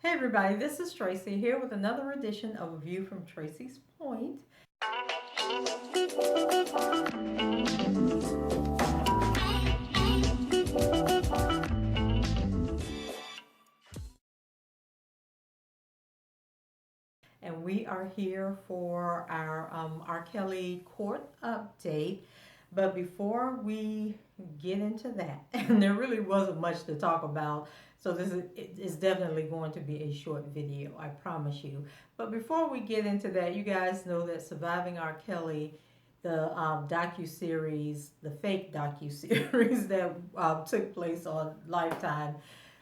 Hey everybody, this is Tracy here with another edition of A View from Tracy's Point. And we are here for our R. Kelly court update. But before we get into that, and there really wasn't much to talk about, so is definitely going to be a short video, I promise you. But before we get into that, you guys know that Surviving R. Kelly, the docu series, the fake docu series that took place on Lifetime,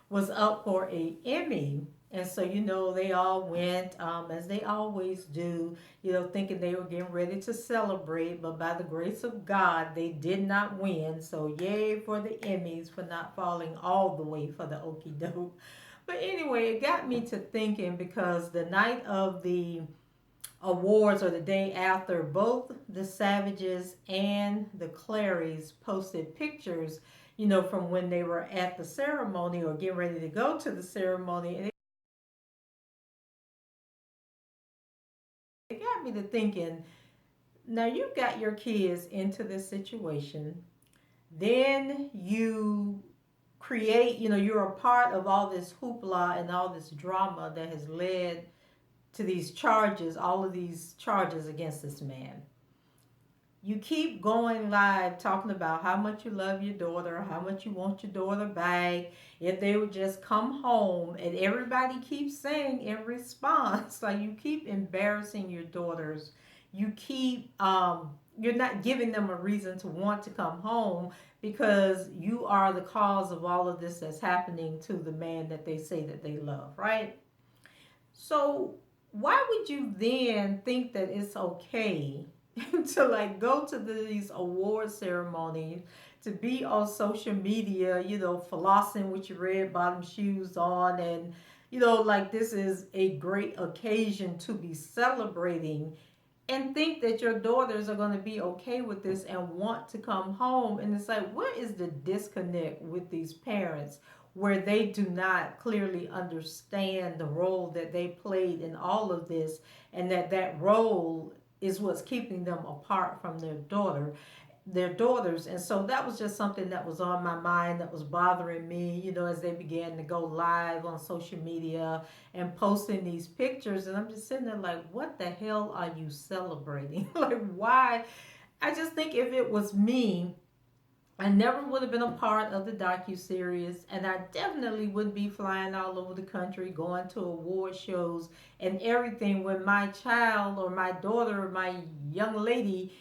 was up for a Emmy. And so, they all went, as they always do, thinking they were getting ready to celebrate. But by the grace of God, they did not win. So, yay for the Emmys for not falling all the way for the okie doke. But anyway, it got me to thinking because the night of the awards or the day after, both the Savages and the Clarys posted pictures, from when they were at the ceremony or getting ready to go to the ceremony. And it got me to thinking, now you've got your kids into this situation, then you create, you're a part of all this hoopla and all this drama that has led to these charges, all of these charges against this man. You keep going live talking about how much you love your daughter, how much you want your daughter back, if they would just come home, and everybody keeps saying in response, like you keep embarrassing your daughters, you keep you're not giving them a reason to want to come home because you are the cause of all of this that's happening to the man that they say that they love, right? So why would you then think that it's okay to like go to these award ceremonies, to be on social media, flossing with your red bottom shoes on, and like this is a great occasion to be celebrating, and think that your daughters are going to be okay with this and want to come home? And it's like, what is the disconnect with these parents where they do not clearly understand the role that they played in all of this, and that role is what's keeping them apart from their daughters. And so that was just something that was on my mind, that was bothering me, as they began to go live on social media and posting these pictures. And I'm just sitting there like, what the hell are you celebrating? Like, why? I just think if it was me, I never would have been a part of the docu series, and I definitely wouldn't be flying all over the country, going to award shows and everything. When my child or my daughter or my young lady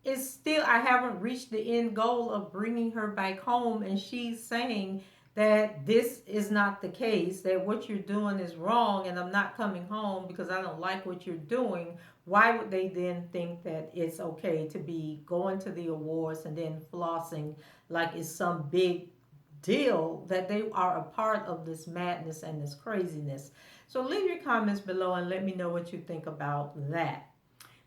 is still, I haven't reached the end goal of bringing her back home, and she's saying that this is not the case, that what you're doing is wrong, and I'm not coming home because I don't like what you're doing. Why would they then think that it's okay to be going to the awards and then flossing like it's some big deal that they are a part of this madness and this craziness? So leave your comments below and let me know what you think about that.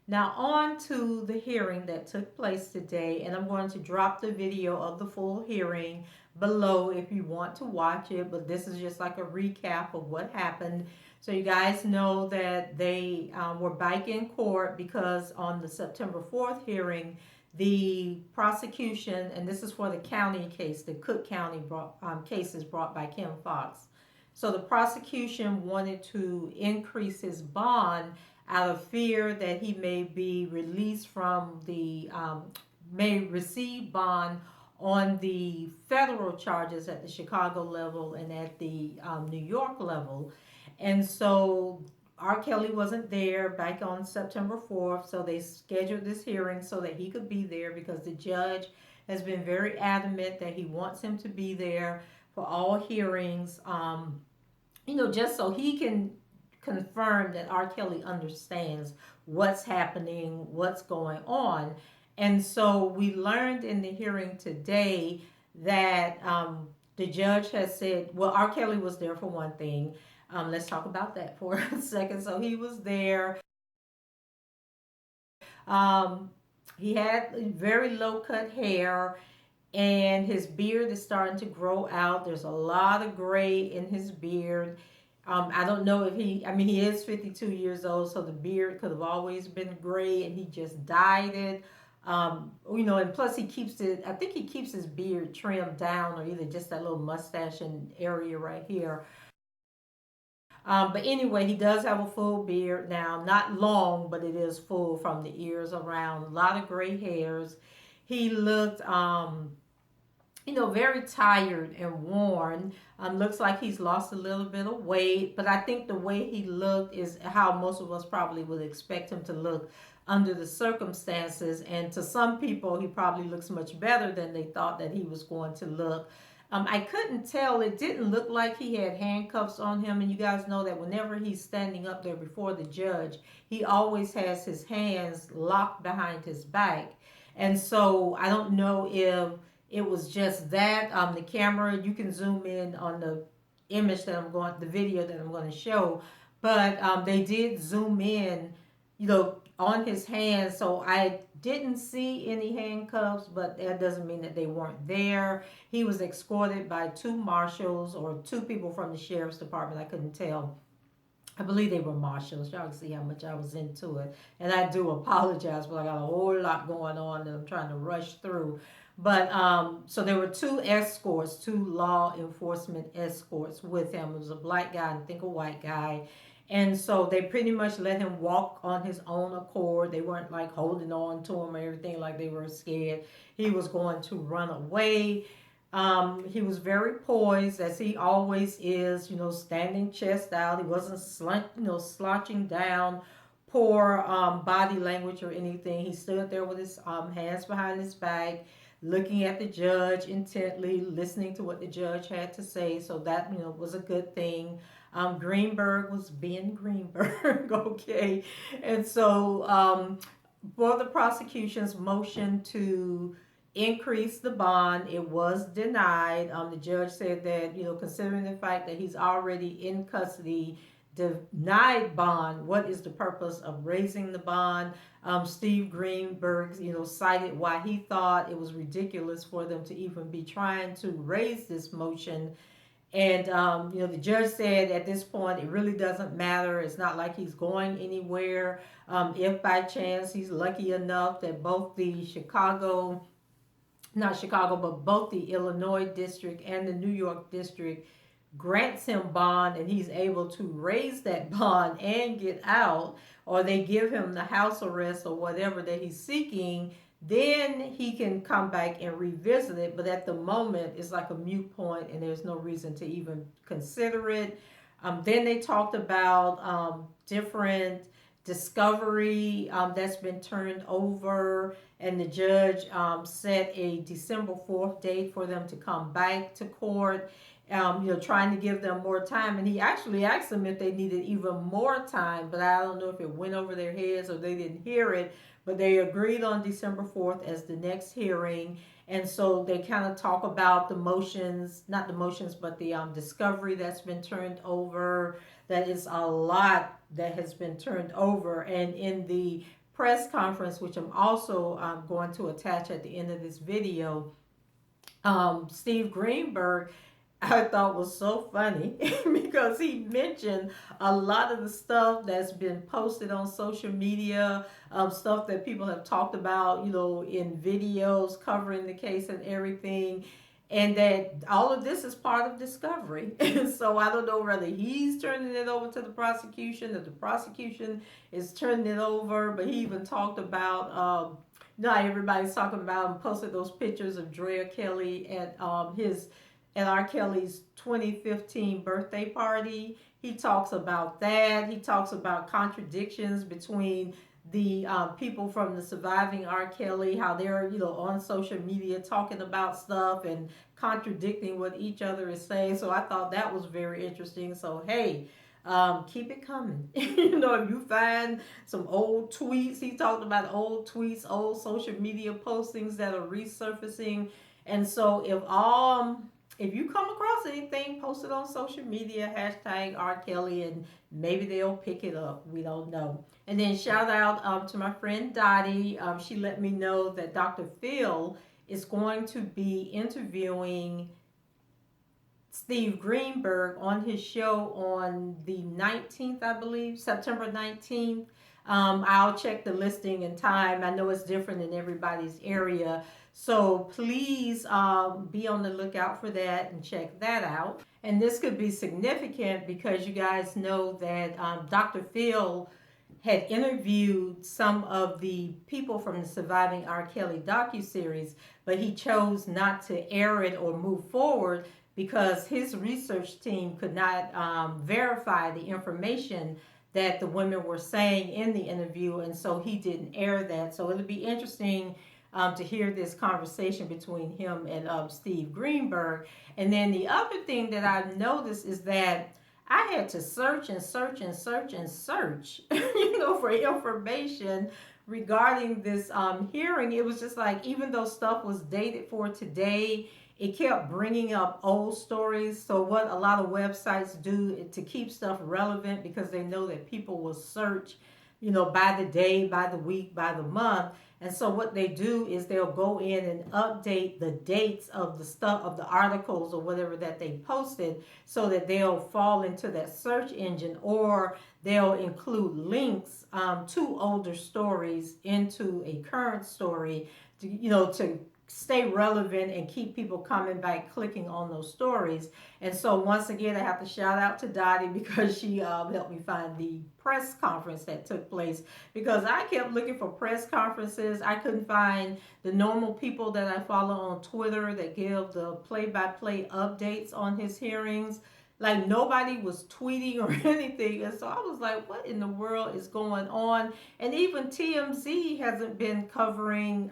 Now, on to the hearing that took place today, and I'm going to drop the video of the full hearing below if you want to watch it, but this is just like a recap of what happened. So, you guys know that they were back in court because on the September 4th hearing, the prosecution, and this is for the county case, the Cook County cases brought by Kim Fox. So, the prosecution wanted to increase his bond out of fear that he may be released from may receive bond on the federal charges at the Chicago level and at the New York level. And so R. Kelly wasn't there back on September 4th, so they scheduled this hearing so that he could be there because the judge has been very adamant that he wants him to be there for all hearings, just so he can confirm that R. Kelly understands what's happening, what's going on. And so we learned in the hearing today that the judge has said, well, R. Kelly was there for one thing. Let's talk about that for a second. So he was there. Um, he had very low cut hair, and his beard is starting to grow out. There's a lot of gray in his beard. I don't know if I mean, he is 52 years old, so the beard could have always been gray and he just dyed it. And plus he keeps it, I think he keeps his beard trimmed down or either just that little mustache and area right here. But anyway, he does have a full beard now, not long, but it is full from the ears around, a lot of gray hairs. He looked, very tired and worn. Looks like he's lost a little bit of weight, but I think the way he looked is how most of us probably would expect him to look under the circumstances. And to some people, he probably looks much better than they thought that he was going to look. I couldn't tell. It didn't look like he had handcuffs on him. And you guys know that whenever he's standing up there before the judge, he always has his hands locked behind his back. And so I don't know if it was just that. The camera, you can zoom in on the the video that I'm going to show, but they did zoom in, on his hands. So I didn't see any handcuffs, but that doesn't mean that they weren't there. He was escorted by two marshals or two people from the sheriff's department. I couldn't tell. I believe they were marshals. Y'all can see how much I was into it. And I do apologize, but I got a whole lot going on that I'm trying to rush through. But so there were two escorts, two law enforcement escorts with him. It was a black guy and I think a white guy. And so they pretty much let him walk on his own accord. They weren't like holding on to him or everything like they were scared he was going to run away. He was very poised, as he always is, standing chest out. He wasn't slouching down, poor body language or anything. He stood there with his hands behind his back, looking at the judge intently, listening to what the judge had to say. So that, was a good thing. Greenberg was being Greenberg, okay? And so for the prosecution's motion to increase the bond, it was denied. The judge said that, considering the fact that he's already in custody, denied bond, what is the purpose of raising the bond? Steve Greenberg, cited why he thought it was ridiculous for them to even be trying to raise this motion. And, the judge said at this point, it really doesn't matter. It's not like he's going anywhere. If by chance he's lucky enough that both the not Chicago, but both the Illinois district and the New York district grants him bond and he's able to raise that bond and get out, or they give him the house arrest or whatever that he's seeking, then he can come back and revisit it. But at the moment, it's like a moot point and there's no reason to even consider it. Then they talked about different discovery that's been turned over, and the judge set a December 4th date for them to come back to court, trying to give them more time. And he actually asked them if they needed even more time, but I don't know if it went over their heads or they didn't hear it. But they agreed on December 4th as the next hearing. And so they kind of talk about the motions, not the motions, but the discovery that's been turned over. That is a lot that has been turned over. And in the press conference, which I'm also going to attach at the end of this video, Steve Greenberg, I thought was so funny because he mentioned a lot of the stuff that's been posted on social media, stuff that people have talked about, in videos covering the case and everything. And that all of this is part of discovery. And so I don't know whether he's turning it over to the prosecution or the prosecution is turning it over. But he even talked about, everybody's talking about and posted those pictures of Drea Kelly at R. Kelly's 2015 birthday party. He talks about that. He talks about contradictions between the people from the surviving R. Kelly, how they're, on social media talking about stuff and contradicting what each other is saying. So I thought that was very interesting. So, hey, keep it coming. If you find some old tweets, he talked about old tweets, old social media postings that are resurfacing. And so if you come across anything posted on social media, hashtag R. Kelly, and maybe they'll pick it up. We don't know. And then shout out to my friend Dottie. She let me know that Dr. Phil is going to be interviewing Steve Greenberg on his show on the 19th, I believe, September 19th. I'll check the listing and time. I know it's different in everybody's area. So please be on the lookout for that and check that out. And this could be significant because you guys know that Dr. Phil had interviewed some of the people from the Surviving R. Kelly docuseries, but he chose not to air it or move forward because his research team could not verify the information that the women were saying in the interview, and so he didn't air that. So it'll be interesting to hear this conversation between him and Steve Greenberg. And then the other thing that I've noticed is that I had to search and search and search and search, for information regarding this hearing. It was just like, even though stuff was dated for today, it kept bringing up old stories. So what a lot of websites do to keep stuff relevant, because they know that people will search, by the day, by the week, by the month. And so what they do is they'll go in and update the dates of the stuff, of the articles or whatever that they posted, so that they'll fall into that search engine, or they'll include links to older stories into a current story to stay relevant and keep people coming back clicking on those stories. And so once again, I have to shout out to Dottie because she helped me find the press conference that took place, because I kept looking for press conferences. I couldn't find the normal people that I follow on Twitter that give the play-by-play updates on his hearings. Like, nobody was tweeting or anything. And so I was like, what in the world is going on? And even TMZ hasn't been covering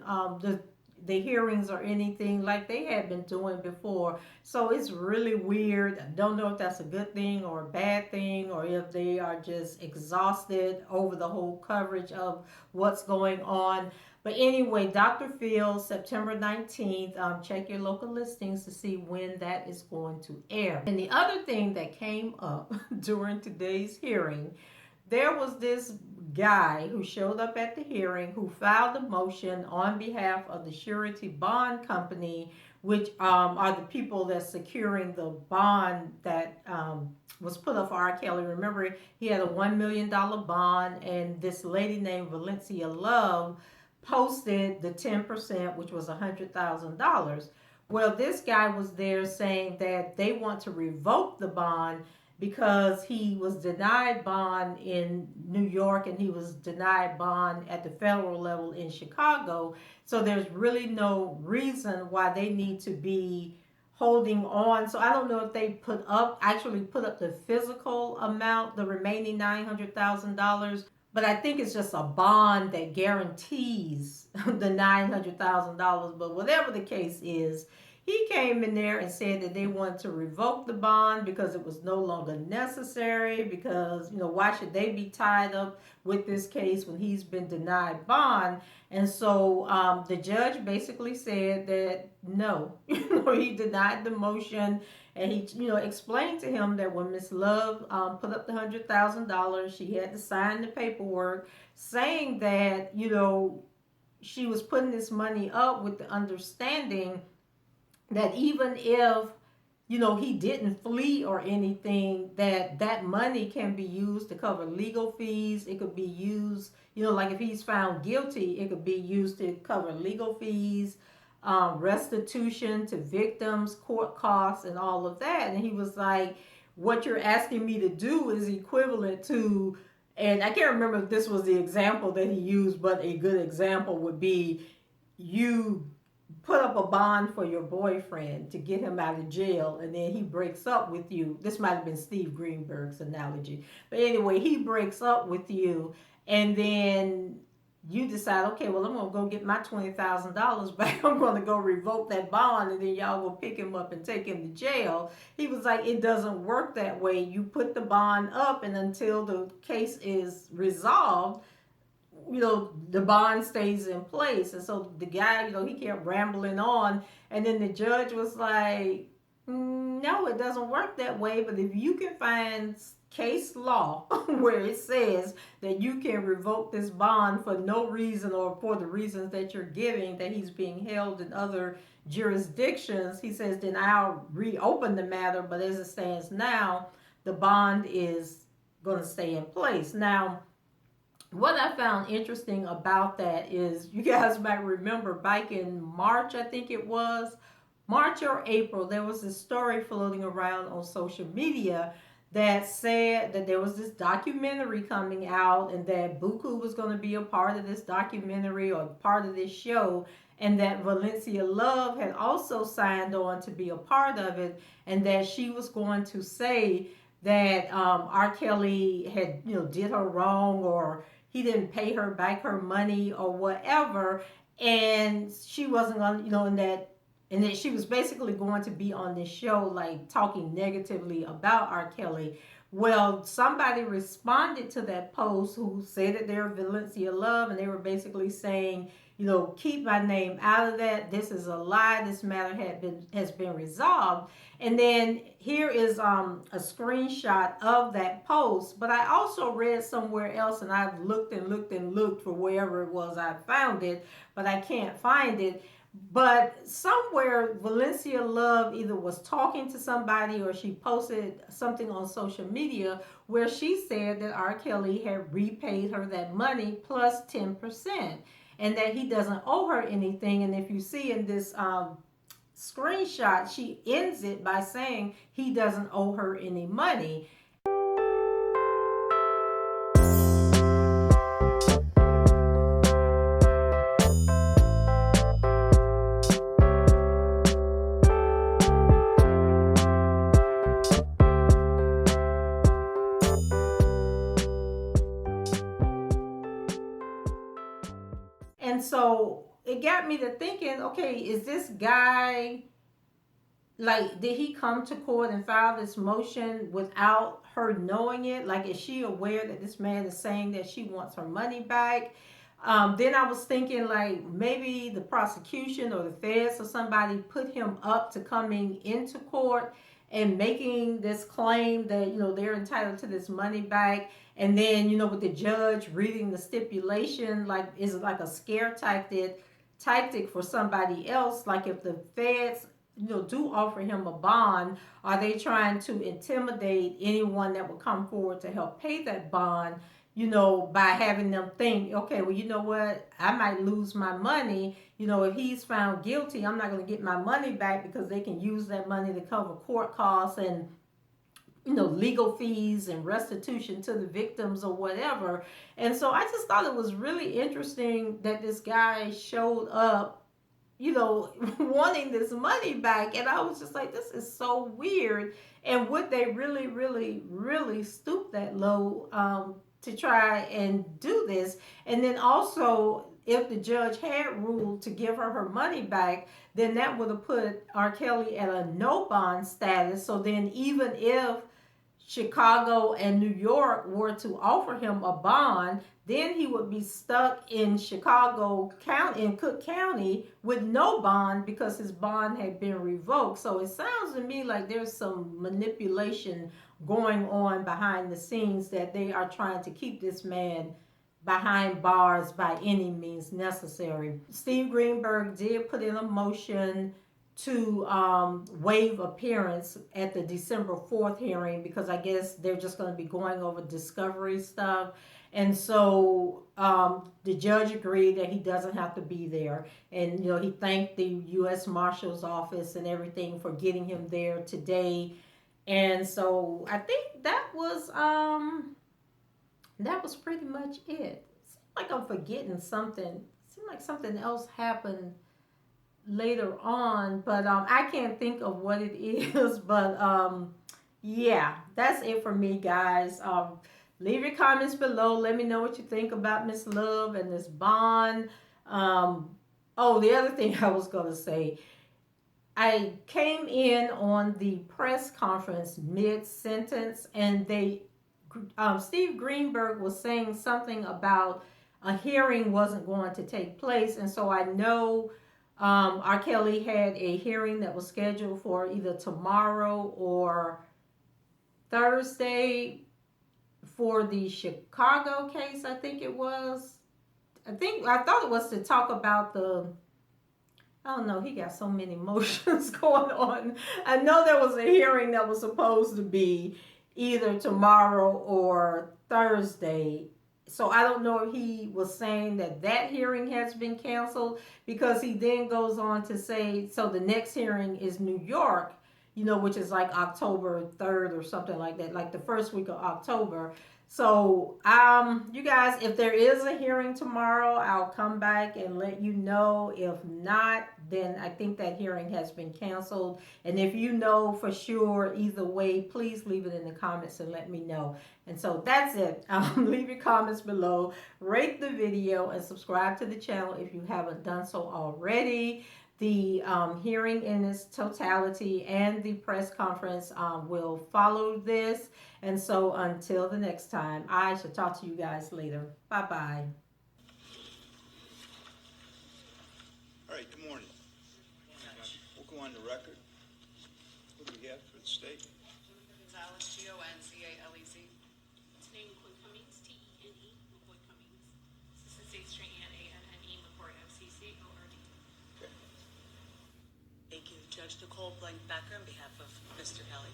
the hearings or anything like they had been doing before. So it's really weird. I don't know if that's a good thing or a bad thing, or if they are just exhausted over the whole coverage of what's going on. But anyway, Dr. Phil, September 19th, check your local listings to see when that is going to air. And the other thing that came up during today's hearing, there was this guy who showed up at the hearing who filed a motion on behalf of the surety bond company, which are the people that's securing the bond that was put up for R. Kelly. Remember, he had a $1 million bond, and this lady named Valencia Love posted the 10%, which was $100,000. Well, this guy was there saying that they want to revoke the bond because he was denied bond in New York and he was denied bond at the federal level in Chicago. So there's really no reason why they need to be holding on. So I don't know if they actually put up the physical amount, the remaining $900,000, but I think it's just a bond that guarantees the $900,000. But whatever the case is, he came in there and said that they wanted to revoke the bond because it was no longer necessary, because, why should they be tied up with this case when he's been denied bond? And so the judge basically said that no, he denied the motion. And he, explained to him that when Miss Love put up the $100,000, she had to sign the paperwork saying that, she was putting this money up with the understanding that even if he didn't flee or anything, that money can be used to cover legal fees. It could be used, like if he's found guilty, it could be used to cover legal fees, restitution to victims, court costs, and all of that. And he was like, what you're asking me to do is equivalent to, and I can't remember if this was the example that he used, but a good example would be you put up a bond for your boyfriend to get him out of jail, and then he breaks up with you. This might have been Steve Greenberg's analogy. But anyway, he breaks up with you, and then you decide, okay, well, I'm going to go get my $20,000 back. I'm going to go revoke that bond, and then y'all will pick him up and take him to jail. He was like, it doesn't work that way. You put the bond up, and until the case is resolved, the bond stays in place. And so the guy, he kept rambling on. And then the judge was like, no, it doesn't work that way. But if you can find case law where it says that you can revoke this bond for no reason or for the reasons that you're giving, that he's being held in other jurisdictions, he says, then I'll reopen the matter. But as it stands now, the bond is going to stay in place. Now, what I found interesting about that is, you guys might remember back in March, I think it was, March or April, there was this story floating around on social media that said that there was this documentary coming out and that Buku was going to be a part of this documentary or part of this show, and that Valencia Love had also signed on to be a part of it, and that she was going to say that R. Kelly had, did her wrong, or he didn't pay her back her money or whatever, and she wasn't going to, and that she was basically going to be on this show like talking negatively about R. Kelly. Well, somebody responded to that post who said that they're Valencia Love, and they were basically saying, keep my name out of that. This is a lie. This matter has been resolved. And then here is a screenshot of that post. But I also read somewhere else, and I've looked and looked and looked for wherever it was I found it, but I can't find it. But somewhere Valencia Love either was talking to somebody or she posted something on social media where she said that R. Kelly had repaid her that money plus 10%, and that he doesn't owe her anything. And if you see in this screenshot, she ends it by saying he doesn't owe her any money. And so it got me to thinking, okay, is this guy, like, did he come to court and file this motion without her knowing it? Like, is she aware that this man is saying that she wants her money back? Then I was thinking, like, maybe the prosecution or the feds or somebody put him up to coming into court and making this claim that, they're entitled to this money back. And then, with the judge reading the stipulation, like, is it like a scare tactic for somebody else? Like, if the feds, do offer him a bond, are they trying to intimidate anyone that will come forward to help pay that bond, by having them think, okay, well, you know what, I might lose my money. If he's found guilty, I'm not going to get my money back, because they can use that money to cover court costs and, legal fees and restitution to the victims or whatever. And so I just thought it was really interesting that this guy showed up, wanting this money back. And I was just like, this is so weird. And would they really, really, really stoop that low to try and do this? And then also, if the judge had ruled to give her money back, then that would have put R. Kelly at a no bond status. So then even if Chicago and New York were to offer him a bond, then he would be stuck in Chicago County, in Cook County, with no bond because his bond had been revoked. So it sounds to me like there's some manipulation going on behind the scenes, that they are trying to keep this man behind bars by any means necessary. Steve Greenberg did put in a motion to waive appearance at the December 4th hearing, because I guess they're just going to be going over discovery stuff. And so the judge agreed that he doesn't have to be there. And, he thanked the U.S. Marshal's office and everything for getting him there today. And so I think that was pretty much it. It seems like I'm forgetting something. It seemed like something else happened later on, but I can't think of what it is. But yeah, that's it for me, guys. Leave your comments below. Let me know what you think about Miss Love and this bond. Oh, the other thing I was going to say, I came in on the press conference mid-sentence, and Steve Greenberg was saying something about a hearing wasn't going to take place. And so I know R. Kelly had a hearing that was scheduled for either tomorrow or Thursday. for the Chicago case, I think it was. I thought it was to talk about the. I don't know. He got so many motions going on. I know there was a hearing that was supposed to be either tomorrow or Thursday. So I don't know if he was saying that that hearing has been canceled, because he then goes on to say, so the next hearing is New York, which is like October 3rd or something like that, like the first week of October. So, you guys, if there is a hearing tomorrow, I'll come back and let you know. If not, then I think that hearing has been canceled. And if you know for sure, either way, please leave it in the comments and let me know. And so that's it. Leave your comments below, rate the video, and subscribe to the channel if you haven't done so already. The hearing in its totality and the press conference will follow this. And so until the next time, I shall talk to you guys later. Bye-bye. All right, good morning. We'll go on the record. What do we have for the state? Gonzalez, Goncalez. Its name McCoy Cummings, Tene, McCoy Cummings. Assistant State Attorney Anne McCoy, FCCORD. Okay. Thank you. Judge Nicole Blank-Becker on behalf of Mr. Kelly.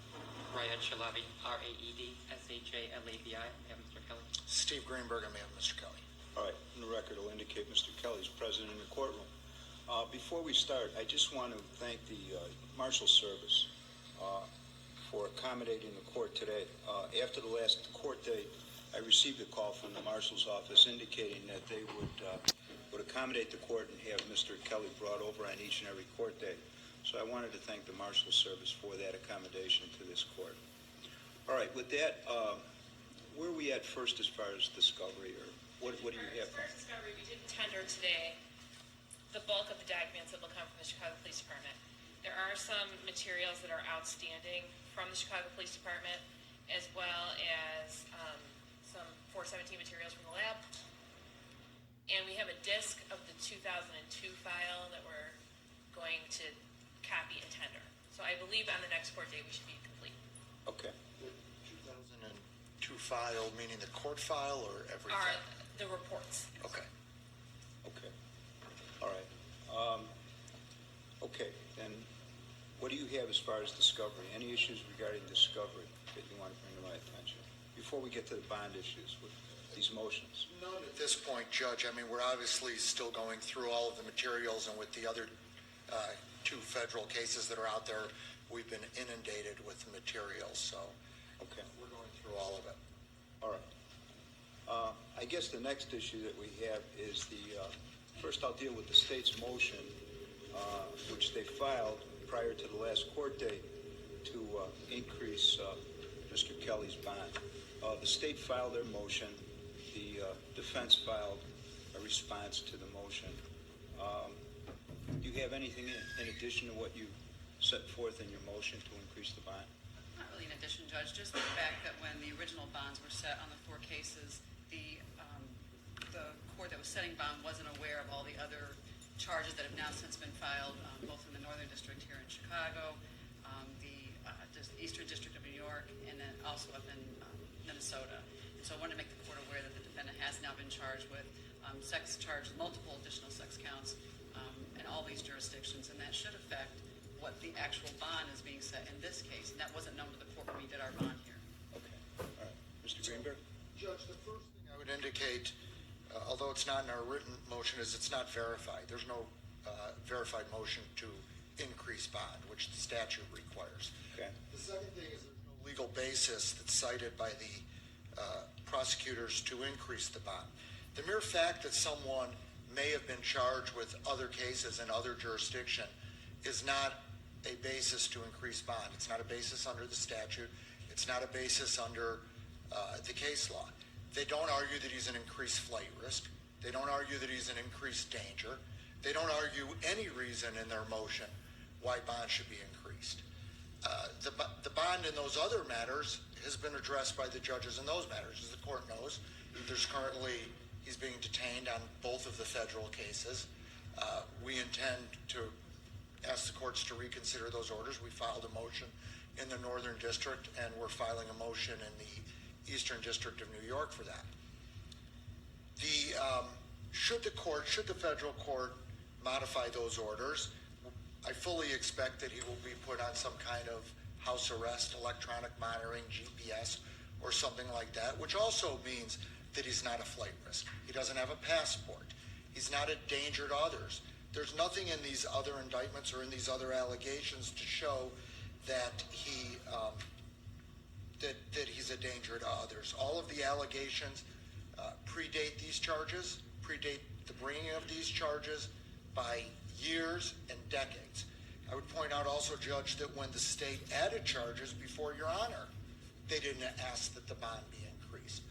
Rayed Shalabi, RAED SHLABI, on behalf of Mr. Kelly. Steve Greenberg on behalf of Mr. Kelly. All right, in the record, will indicate Mr. Kelly is present in the courtroom. Before we start, I just want to thank the Marshal Service for accommodating the court today. After the last court date, I received a call from the Marshal's office indicating that they would accommodate the court and have Mr. Kelly brought over on each and every court date. So I wanted to thank the Marshal Service for that accommodation to this court. All right, with that, where are we at first as far as discovery, or what do you have? As far as discovery, we did tender today the bulk of the documents that will come from the Chicago Police Department. There are some materials that are outstanding from the Chicago Police Department, as well as some 417 materials from the lab. And we have a disc of the 2002 file that we're going to copy and tender. So I believe on the next court date we should be complete. Okay. 2002 file, meaning the court file or everything? Are the reports. Okay. Okay. All right. Okay, then what do you have as far as discovery? Any issues regarding discovery that you want to bring to my attention before we get to the bond issues with these motions? None at this point, Judge. I mean, we're obviously still going through all of the materials, and with the other two federal cases that are out there, we've been inundated with materials, so Okay. we're going through all of it. All right. I guess the next issue that we have is first I'll deal with the state's motion, which they filed prior to the last court date to increase Mr. Kelly's bond. The state filed their motion. The defense filed a response to the motion. Do you have anything in addition to what you set forth in your motion to increase the bond? Not really an addition, Judge, just the fact that when the original bonds were set on the four cases, the court that was setting bond wasn't aware of all the other charges that have now since been filed, both in the Northern District here in Chicago, the Eastern District of New York, and then also up in Minnesota. And so I wanted to make the court aware that the defendant has now been charged with multiple additional sex counts in all these jurisdictions, and that should affect what the actual bond is being set in this case. And that wasn't known to the court when we did our bond here. Okay. All right. Mr. Greenberg? Judge, the first thing I would indicate, although it's not in our written motion, is it's not verified. There's no verified motion to increase bond, which the statute requires. Okay. The second thing is there's no legal basis that's cited by the prosecutors to increase the bond. The mere fact that someone may have been charged with other cases in other jurisdiction is not a basis to increase bond. It's not a basis under the statute. It's not a basis under the case law. They don't argue that he's an increased flight risk. They don't argue that he's an increased danger. They don't argue any reason in their motion why bond should be increased. The bond in those other matters has been addressed by the judges in those matters. As the court knows, he's being detained on both of the federal cases. We intend to ask the courts to reconsider those orders. We filed a motion in the Northern District, and we're filing a motion in the Eastern District of New York for that. Should the federal court modify those orders, I fully expect that he will be put on some kind of house arrest, electronic monitoring, GPS, or something like that, which also means that he's not a flight risk. He doesn't have a passport. He's not a danger to others. There's nothing in these other indictments or in these other allegations to show that that he's a danger to others. All of the allegations predate these charges, predate the bringing of these charges by years and decades. I would point out also, Judge, that when the state added charges before Your Honor, they didn't ask that the bond be increased.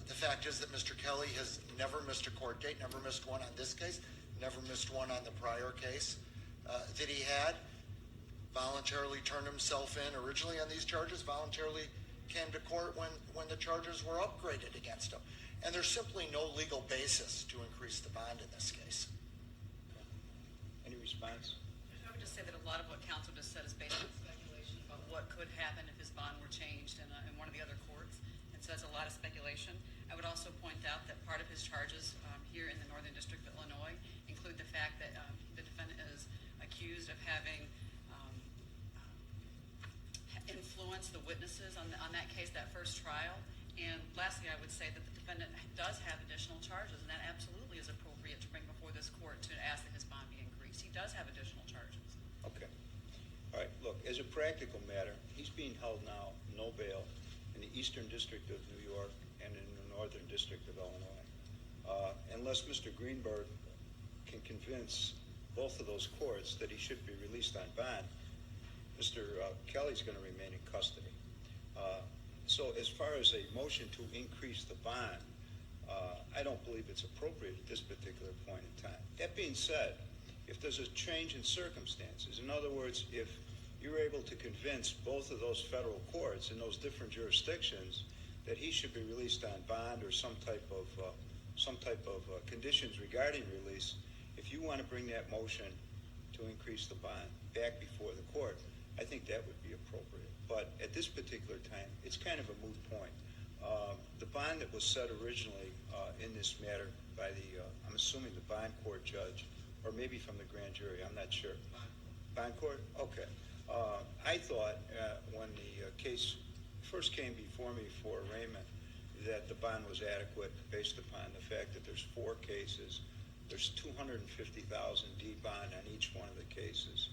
The fact is that Mr. Kelly has never missed a court date, never missed one on this case, never missed one on the prior case that he had. Voluntarily turned himself in originally on these charges, voluntarily came to court when the charges were upgraded against him. And there's simply no legal basis to increase the bond in this case. Any response? I would just say that a lot of what counsel just said is based on speculation about what could happen if his bond were changed in one of the other courts. And so that's a lot of speculation. I would also point out that part of his charges here in the Northern District of Illinois include the fact that the defendant is accused of having influenced the witnesses on that case, that first trial. And lastly, I would say that the defendant does have additional charges, and that absolutely is appropriate to bring before this court to ask that his bond be increased. He does have additional charges. Okay. All right, look, as a practical matter, he's being held now, no bail, in the Eastern District of New York and in the Northern District of Illinois. Unless Mr. Greenberg can convince both of those courts that he should be released on bond, Mr. Kelly's going to remain in custody. So as far as a motion to increase the bond, I don't believe it's appropriate at this particular point in time. That being said, if there's a change in circumstances, in other words, if you're able to convince both of those federal courts in those different jurisdictions that he should be released on bond or some type of conditions regarding release, if you want to bring that motion to increase the bond back before the court, I think that would be appropriate. But at this particular time, it's kind of a moot point. The bond that was set originally in this matter by I'm assuming the bond court judge, or maybe from the grand jury, I'm not sure. Bond court? Okay. I thought when the case first came before me for arraignment that the bond was adequate based upon the fact that there's 4 cases. There's $250,000 D bond on each one of the cases,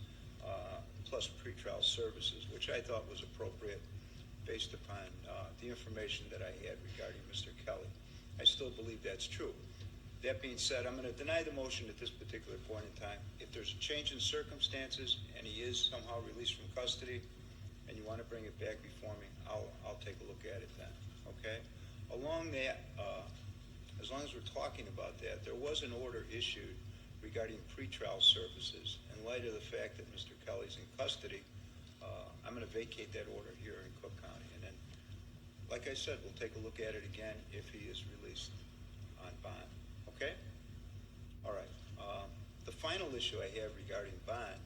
plus pretrial services, which I thought was appropriate based upon the information that I had regarding Mr. Kelly. I still believe that's true. That being said, I'm going to deny the motion at this particular point in time. If there's a change in circumstances and he is somehow released from custody and you want to bring it back before me, I'll take a look at it then, okay? Along that, as long as we're talking about that, there was an order issued regarding pretrial services. In light of the fact that Mr. Kelly's in custody, I'm going to vacate that order here in Cook County. And then, like I said, we'll take a look at it again if he is released on bond. Okay? All right. The final issue I have regarding bond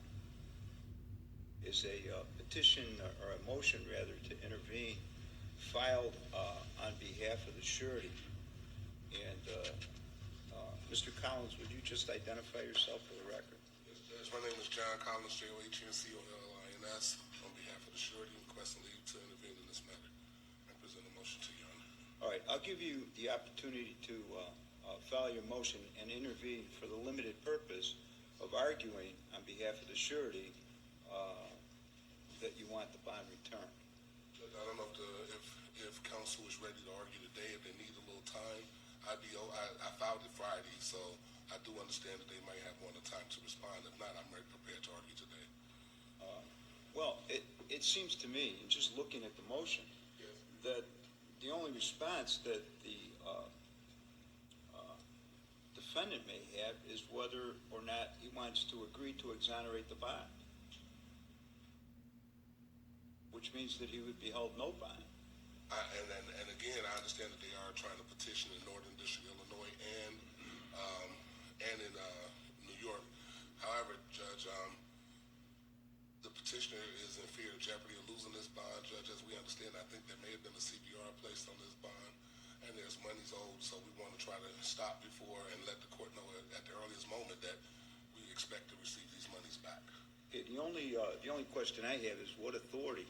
is a petition or a motion, rather, to intervene filed on behalf of the surety. And Mr. Collins, would you just identify yourself for the record? Yes, Judge. My name is John Collins, JOHNCOLLINS, on behalf of the surety, requesting leave to intervene in this matter. I present a motion to you, Your Honor. All right. I'll give you the opportunity to file your motion and intervene for the limited purpose of arguing on behalf of the surety that you want the bond returned. Judge, I don't know if counsel is ready to argue today. If they need a little time, I filed it Friday, so I do understand that they might have more time to respond. If not, I'm prepared to argue today. Well, it seems to me, just looking at the motion, Yes. that the only response that the defendant may have is whether or not he wants to agree to exonerate the bond, which means that he would be held no bond. And again, I understand that they are trying to petition in Northern District, Illinois, and in New York. However, Judge, the petition petitioner is in fear of jeopardy of losing this bond, Judge, as we understand, I think there may have been a CPR placed on this bond, and there's monies owed, so we want to try to stop before and let the court know at the earliest moment that we expect to receive these monies back. Okay, the only question I have is what authority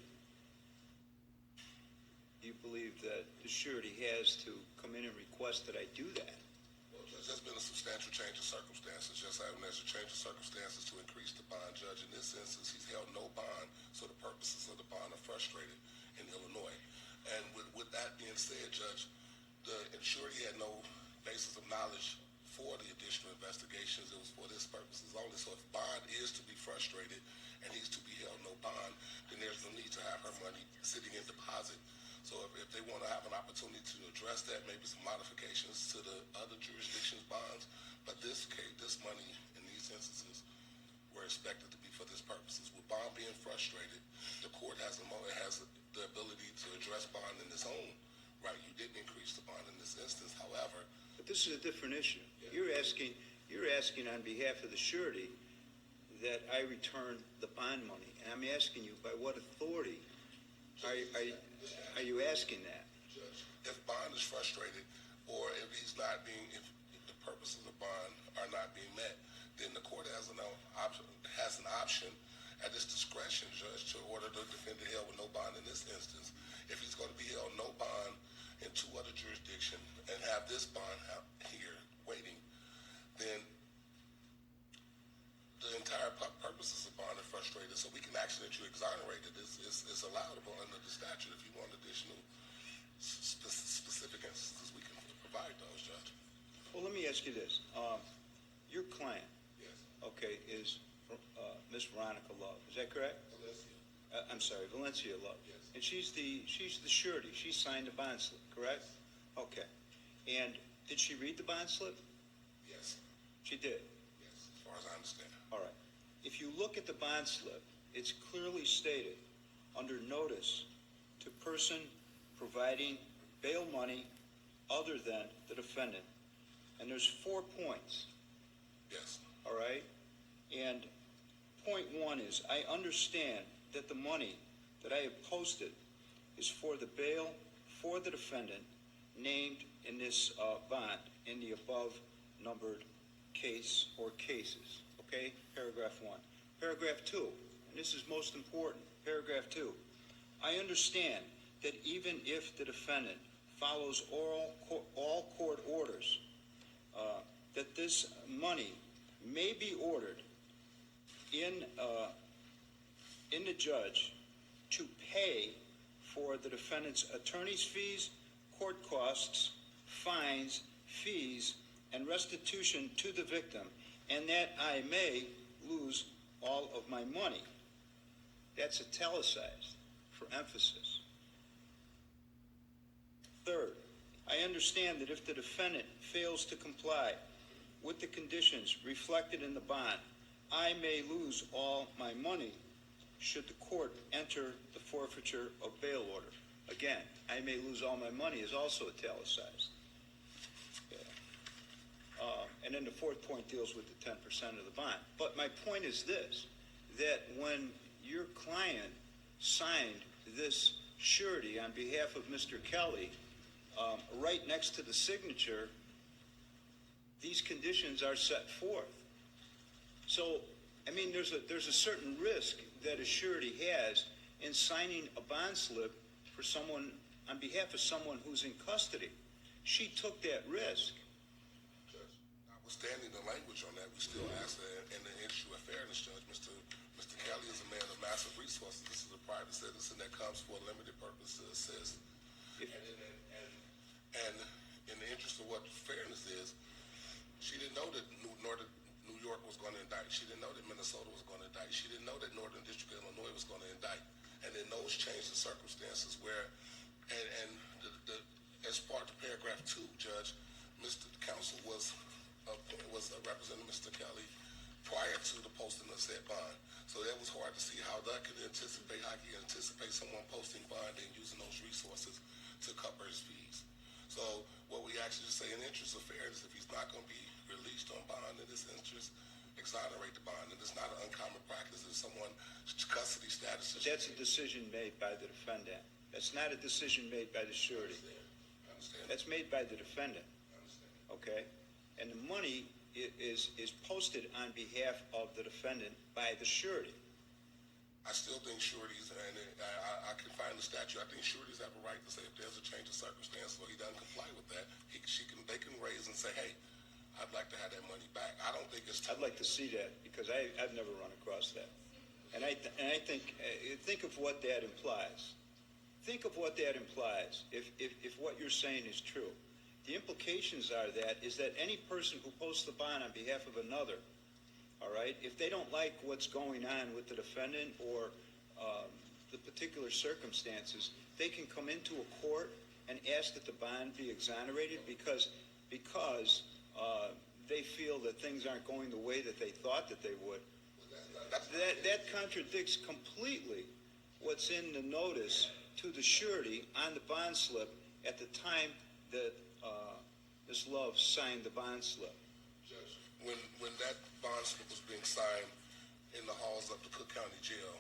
do you believe that the surety has to come in and request that I do that? Well, Judge, there's been a substantial change of circumstances. Just like when there's a change of circumstances to increase the bond, Judge. In this instance, he's held no bond, so the purposes of the bond are frustrated in Illinois. And with that being said, Judge, the insured had no basis of knowledge for the additional investigations. It was for this purposes only. So if bond is to be frustrated and he's to be held no bond, then there's no need to have her money sitting in deposit. So if they want to have an opportunity to address that, maybe some modifications to the other jurisdictions' bonds. But this case, this money in these instances were expected to be for this purposes. With bond being frustrated, the court has the ability to address bond in its own right. You didn't increase the bond in this instance, however. But this is a different issue. Yeah. You're asking on behalf of the surety that I return the bond money, and I'm asking you by what authority are you asking that? Judge, if bond is frustrated, or if if the purposes of bond are not being met, then the court has an option at its discretion, Judge, to order the defendant held with no bond in this instance. If he's going to be held no bond in two other jurisdictions and have this bond out here waiting, then the entire purposes of bond are frustrated. So we can action that you exonerated is allowable under the statute. If you want additional specific instances, we can provide those, Judge. Well, let me ask you this. Your client, Yes. okay, is Miss Veronica Love. Is that correct? Valencia. I'm sorry, Valencia Love. Yes. And she's the surety. She signed the bond slip, correct? Okay. And did she read the bond slip? Yes. She did. Yes, as far as I understand. All right. If you look at the bond slip, it's clearly stated under notice to person providing bail money other than the defendant. And there's 4 points. Yes. All right? And point 1 is I understand that the money that I have posted is for the bail for the defendant named in this bond in the above numbered case or cases. Okay? Paragraph 1. Paragraph 2, and this is most important. Paragraph 2. I understand that even if the defendant follows all court orders, that this money may be ordered in the judge to pay for the defendant's attorney's fees, court costs, fines, fees, and restitution to the victim, and that I may lose all of my money. That's italicized for emphasis. Third, I understand that if the defendant fails to comply with the conditions reflected in the bond, I may lose all my money should the court enter the forfeiture of bail order. Again, I may lose all my money is also italicized. Yeah. And then the 4th point deals with the 10% of the bond. But my point is this, that when your client signed this surety on behalf of Mr. Kelly, right next to the signature, these conditions are set forth. So, I mean, there's a certain risk that a surety has in signing a bond slip for someone on behalf of someone who's in custody. She took that risk. Judge, notwithstanding the language on that, we still ask that in the issue of fairness, Judge. Mr. Kelly is a man of massive resources. This is a private citizen that comes for a limited purpose to assist. And in the interest of what fairness is, she didn't know that New York was going to indict. She didn't know that Minnesota was going to indict. She didn't know that Northern District of Illinois was going to indict. And then those changed the circumstances where, as part of paragraph 2, Judge, Mr. Counsel was representing Mr. Kelly prior to the posting of said bond. So that was hard to see how that could anticipate, someone posting bond and using those resources to cover his fees. So what we actually say in the interest of fairness, if he's not going to be released on bond in this interest, exonerate the bond, and it's not an uncommon practice if someone custody status is. That's a decision made by the defendant. That's not a decision made by the surety. I understand. That's made by the defendant, I understand. okay? And the money is posted on behalf of the defendant by the surety. I still think sureties, and I can find the statute, I think sureties have a right to say if there's a change of circumstance or he doesn't comply with that, they can raise and say, hey, I'd like to have that money back. I don't think it's. I'd like to see that because I've never run across that. And I think of what that implies. Think of what that implies if what you're saying is true. The implications are that any person who posts the bond on behalf of another, all right, if they don't like what's going on with the defendant or the particular circumstances, they can come into a court and ask that the bond be exonerated because they feel that things aren't going the way that they thought that they would. That contradicts completely what's in the notice to the surety on the bond slip at the time that Ms. Love signed the bond slip. Judge, when that bond slip was being signed in the halls of the Cook County Jail,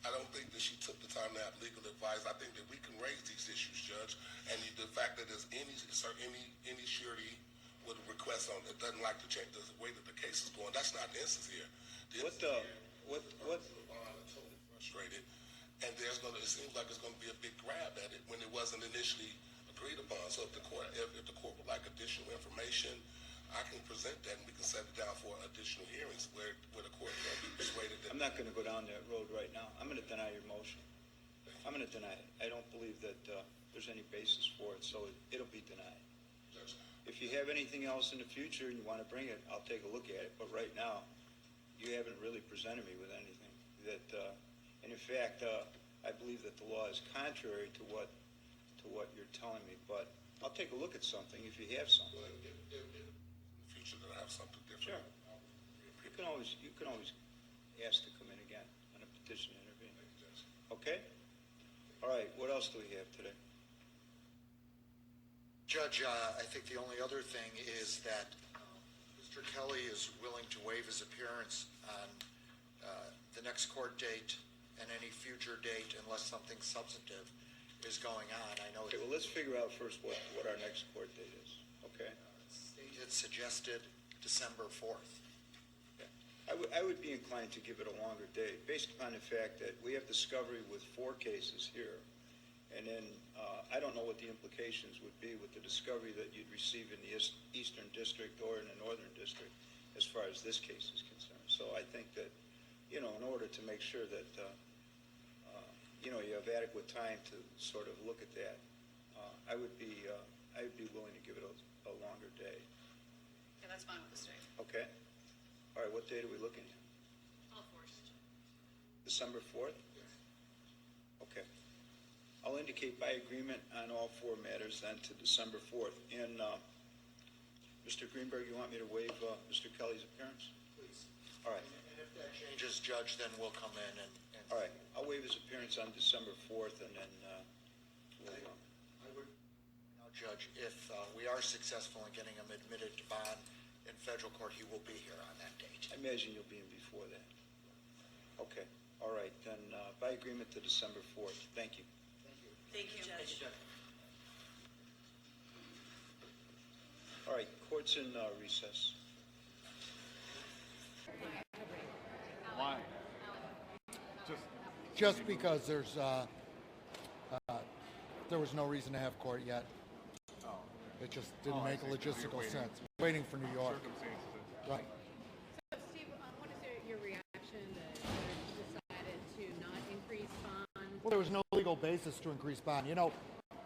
I don't think that she took the time to have legal advice. I think that we can raise these issues, Judge, and the fact that there's any surety with a request on that doesn't like to change the way that the case is going. That's not the instance here. What? The bond are totally frustrated, and it seems like there's going to be a big grab at it when it wasn't initially agreed upon. So if the court would like additional information, I can present that and we can set it down for additional hearings where the court can be persuaded that. I'm not going to go down that road right now. I'm going to deny your motion. I'm going to deny it. I don't believe that there's any basis for it, so it'll be denied. Judge, If you have anything else in the future and you want to bring it, I'll take a look at it. But right now, you haven't really presented me with anything and in fact, I believe that the law is contrary to what you're telling me. But I'll take a look at something if you have something. well, if in the future that I have something different. Sure. You can always ask to come in again on a petition to intervene. Thank you, Judge. Okay? All right. What else do we have today? Judge, I think the only other thing is that Mr. Kelly is willing to waive his appearance on the next court date and any future date unless something substantive is going on. I know Okay, well, let's figure out first what our next court date is. Okay? State had suggested December 4th. I would be inclined to give it a longer date based upon the fact that we have discovery with 4 cases here. And then I don't know what the implications would be with the discovery that you'd receive in the Eastern District or in the Northern District as far as this case is concerned. So I think that, in order to make sure that, you have adequate time to sort of look at that, I would be willing to give it a longer day. Yeah, that's fine with the state. Okay? All right, what date are we looking at? All forced. December 4th? Okay. I'll indicate by agreement on all 4 matters then to December 4th. And Mr. Greenberg, you want me to waive Mr. Kelly's appearance? Please. All right. And if that changes, Judge, then we'll come in and All right. I'll waive his appearance on December 4th, and then I would, now, Judge, if we are successful in getting him admitted to bond in federal court, he will be here on that date. I imagine you'll be in before that. Okay. All right. Then by agreement to December 4th. Thank you. Thank you, Judge. All right. Court's in recess. Why? Just because there was no reason to have court yet. Oh, It just didn't Oh, I make see. logistical You're waiting. sense. Waiting for New York. circumstances. Right. So, Steve, what is your reaction that you decided to not increase bonds? Well, there was no legal basis to increase bond.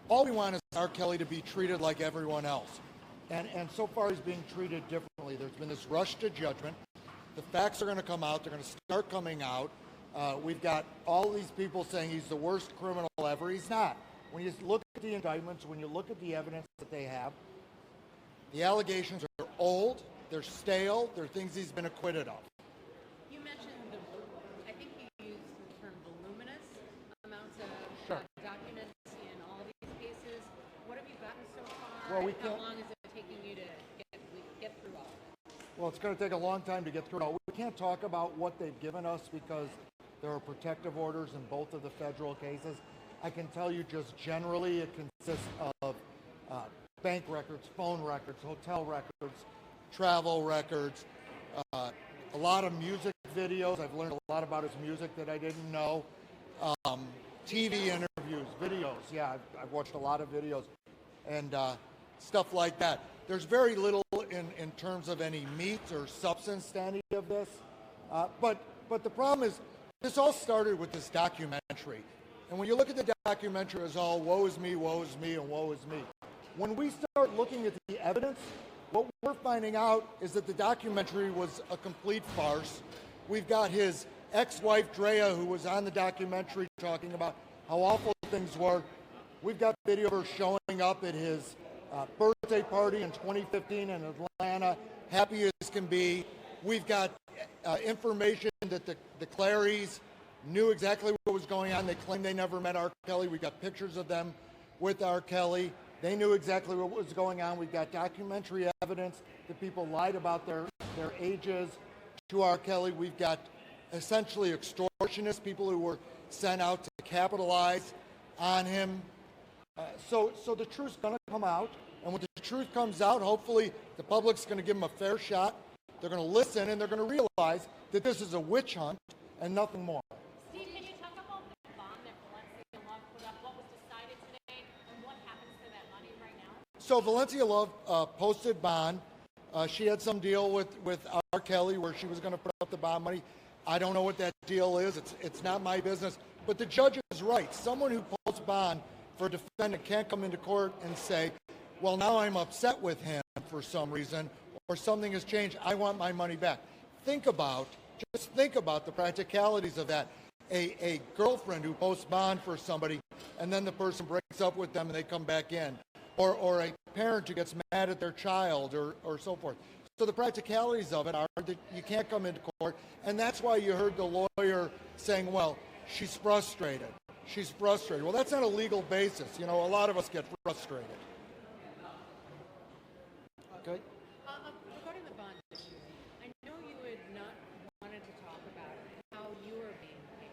All we want is R. Kelly to be treated like everyone else. And so far he's being treated differently. There's been this rush to judgment. The facts are going to come out. They're going to start coming out. We've got all these people saying he's the worst criminal ever. He's not. When you look at the indictments, when you look at the evidence that they have, the allegations are old, they're stale, they're things he's been acquitted of. You mentioned I think you used the term voluminous amounts of Sure. documents in all these cases. What have you gotten so far? Well, we How can't- long is it taking you to get through all of it? Well, it's going to take a long time to get through it all. We can't talk about what they've given us because there are protective orders in both of the federal cases. I can tell you just generally it consists of bank records, phone records, hotel records, travel records, a lot of music videos. I've learned a lot about his music that I didn't know. TV interviews, videos. Yeah, I've watched a lot of videos and stuff like that. There's very little in terms of any meat or substance to any of this. But the problem is, this all started with this documentary. And when you look at the documentary, it's all woe is me, and woe is me. When we start looking at the evidence, what we're finding out is that the documentary was a complete farce. We've got his ex-wife, Drea, who was on the documentary talking about how awful things were. We've got video of her showing up at his birthday party in 2015 in Atlanta, happy as can be. We've got information that the Clarys knew exactly what was going on. They claim they never met R. Kelly. We've got pictures of them with R. Kelly. They knew exactly what was going on. We've got documentary evidence that people lied about their ages to R. Kelly. We've got essentially extortionists, people who were sent out to capitalize on him. So the truth's going to come out. And when the truth comes out, hopefully the public's going to give them a fair shot. They're going to listen, and they're going to realize that this is a witch hunt and nothing more. Steve, can you talk about the bond that Valencia Love put up? What was decided today, and what happens to that money right now? So Valencia Love posted bond. She had some deal with R. Kelly where she was going to put up the bond money. I don't know what that deal is. It's not my business. But the judge is right. Someone who posts bond for a defendant can't come into court and say, well, now I'm upset with him for some reason, or something has changed. I want my money back. Just think about the practicalities of that. A girlfriend who posts bond for somebody, and then the person breaks up with them and they come back in. Or a parent who gets mad at their child or so forth. So the practicalities of it are that you can't come into court, and that's why you heard the lawyer saying, well, she's frustrated. She's frustrated. Well, that's not a legal basis. You know, a lot of us get frustrated. Okay? Regarding the bond issue, I know you had not wanted to talk about how you are being paid.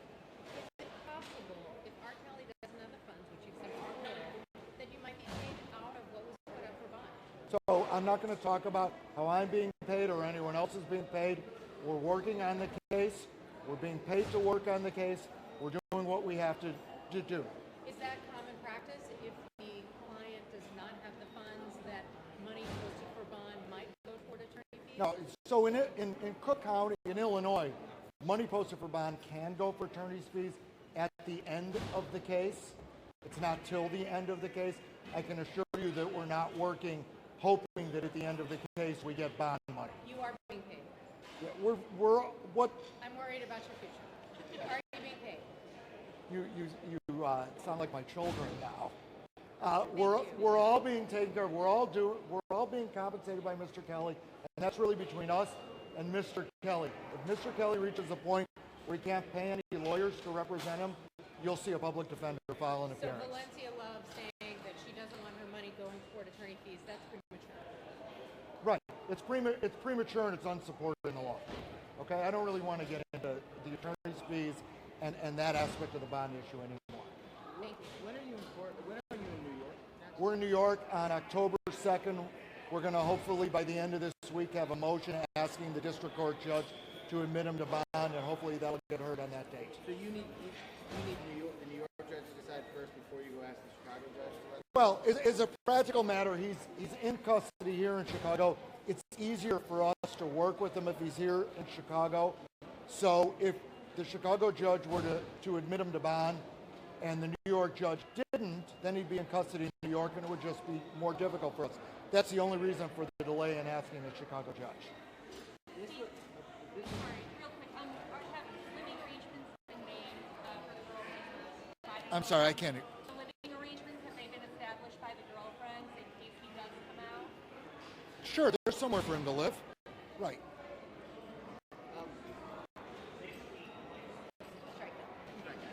Is it possible, if R. Kelly doesn't have the funds, which you've said before, that you might be paid out of what was put up for bond? So I'm not going to talk about how I'm being paid or anyone else is being paid. We're working on the case. We're being paid to work on the case. We're doing what we have to do. Is that common practice if the client does not have the funds that money posted for bond might go toward attorney fees? No, so in Cook County, in Illinois, money posted for bond can go for attorney's fees at the end of the case. It's not till the end of the case. I can assure you that we're not working hoping that at the end of the case we get bond money. You are being paid. Yeah, we're what I'm worried about your future. Are you being paid? you sound like my children now. We're all being taken care of. We're all being compensated by Mr. Kelly, and that's really between us and Mr. Kelly. If Mr. Kelly reaches a point where he can't pay any lawyers to represent him, you'll see a public defender file an appearance. So Valencia Love saying that she doesn't want her money going toward attorney fees, that's premature. Right. It's premature and it's unsupported in the law. Okay? I don't really want to get into the attorney's fees and that aspect of the bond issue anymore. Thank you. When are you in court? When are you in New York? We're in New York on October 2nd. We're going to hopefully by the end of this week have a motion asking the district court judge to admit him to bond, and hopefully that will get heard on that date. So you need the New York judge to decide first before you go ask the Chicago judge? Well, as a practical matter, he's in custody here in Chicago. It's easier for us to work with him if he's here in Chicago. So if the Chicago judge were to admit him to bond and the New York judge didn't, then he'd be in custody in New York and it would just be more difficult for us. That's the only reason for the delay in asking the Chicago judge. Sorry, real quick, have living arrangements been made for the girlfriend? I'm sorry, I can't. The living arrangements, have they been established by the girlfriend in case he does come out? Sure, there's somewhere for him to live. Right.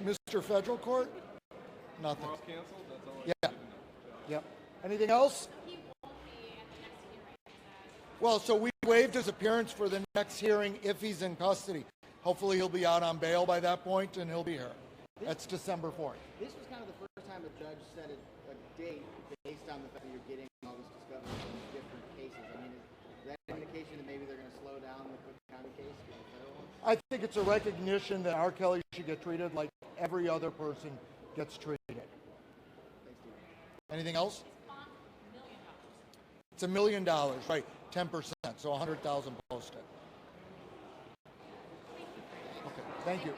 Mr. Federal Court? Nothing. Tomorrow's canceled? That's all I Yeah. need to know. Yep. Anything else? He won't be at the next hearing. Well, so we waived his appearance for the next hearing if he's in custody. Hopefully he'll be out on bail by that point and he'll be here. That's December 4th. This was kind of the first time a judge set a date based on the fact that you're getting all this discovery from different cases. I mean, is that an indication that maybe they're going to slow down the Cook County case to the federal one? I think it's a recognition that R. Kelly should get treated like every other person gets treated. Thanks, Steve. Anything else? It's $1 million, right? 10%, so 100,000 posted. Okay, thank you.